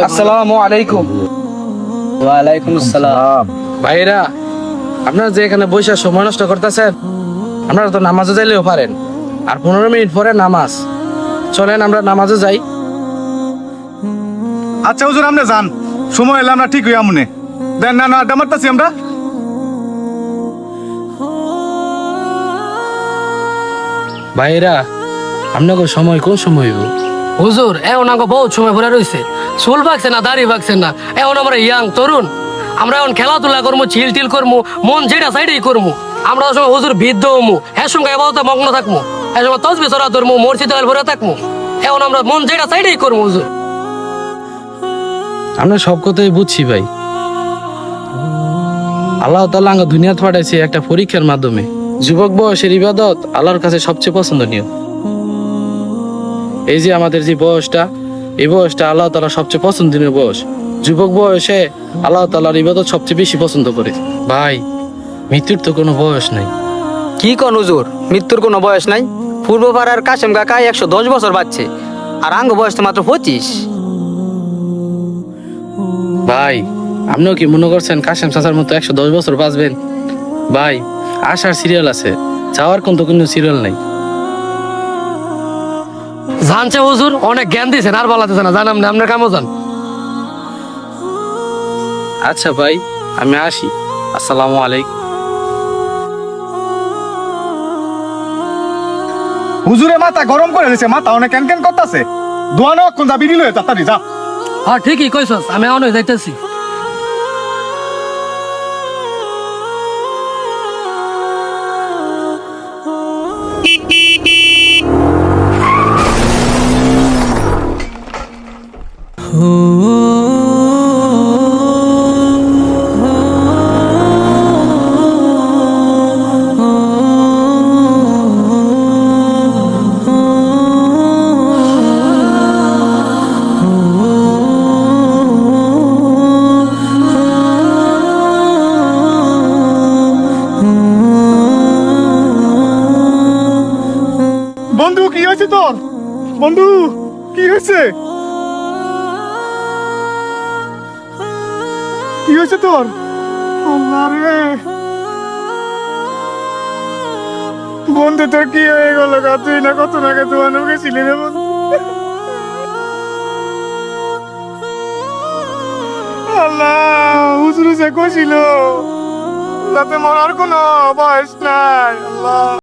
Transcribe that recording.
আসসালামু আলাইকুম। ওয়ালাইকুম আসসালাম। ভাইরা, আপনারা যে এখানে বসে সময় নষ্ট করতেছেন, আপনারা তো নামাজে যাইলেও পারেন। আর 15 মিনিট পরে নামাজ, চলেন আমরা নামাজে যাই। আচ্ছা হুজুর, আপনি যান, সময় এলে আমরা ঠিক হইয়া মনে দেন। না আড্ডা মারতাছি আমরা। ভাইরা, আপনাকে সময় কোন সময় হইব? হুজুর এখন আমাকে বহুত সময় ভরে রয়েছে, চুল পাকছে না, দাড়ি পাকছে না। এখন আমরা ইয়াং তরুণ, আমরা এখন খেলাধুলা করবো, ছিল টিল করবো, মন যেটা সাইডেই করবো। আমরা ওই সময় হুজুর বৃদ্ধ হমু, এর সঙ্গে এবারতে মগ্ন থাকবো, এর সময় তসবি চড়া ধরবো, মসজিদে ভরে থাকবো। এখন আমরা মন যেটা সাইডেই করবো হুজুর। আমরা সব কথাই বুঝছি ভাই। আল্লাহ তাআলা আমাকে দুনিয়াতে পাঠাইছে একটা পরীক্ষার মাধ্যমে। যুবক বয়সের ইবাদত আল্লাহর কাছে সবচেয়ে পছন্দনীয়। এই যে আমাদের যে বয়সটা, এই বয়সটা আল্লাহ তাআলা সবচেয়ে পছন্দনীয় বয়স। যুবক বয়সে আল্লাহ তাআলার ইবাদত সবচেয়ে বেশি পছন্দ করে। ভাই, মৃত্যুর তো কোনো বয়স নাই। কি কোন হুজুর, মৃত্যুর কোনো বয়স নাই? পূর্ব পাড়ার কাশেম কাকা 110 বছর বাঁচছে, আর আঙ্গ বয়স তো মাত্র 25। ভাই, আপনিও কি মনে করছেন কাশেম চাচার মতো 110 বছর বাঁচবেন? ভাই, আসার সিরিয়াল আছে, যাওয়ার কিন্তু কোনো সিরিয়াল নাই। জানছে হুজুর, অনেক জ্ঞান দিয়েছেন, আর বলাতেছে না, জানাম না, আপনার কামও জান। আচ্ছা ভাই, আমি আসি। আসসালামু আলাইকুম। হুজুরে মাথা গরম করে দিয়েছে, মাথা অনেক ক্যান ক্যান করতেছে। দোয়ানো কোন যাবি দিল তাড়াতাড়ি যা। হ্যাঁ ঠিকই কইছস, আমি এখন যাইতেছি। বন্ধু কি হয়েছে তোর? বন্ধু কি হয়েছে? কি হয়েছে তোর? আল্লাহ রে বন্ধু, তোর কি হয়ে গেল? তুই না কত নাকি দোয়ানো গেছিলি রে বন্ধু। আল্লাহ, হুজুর যে কইছিল যাতে মরার কোনো বয়স নাই। আল্লাহ।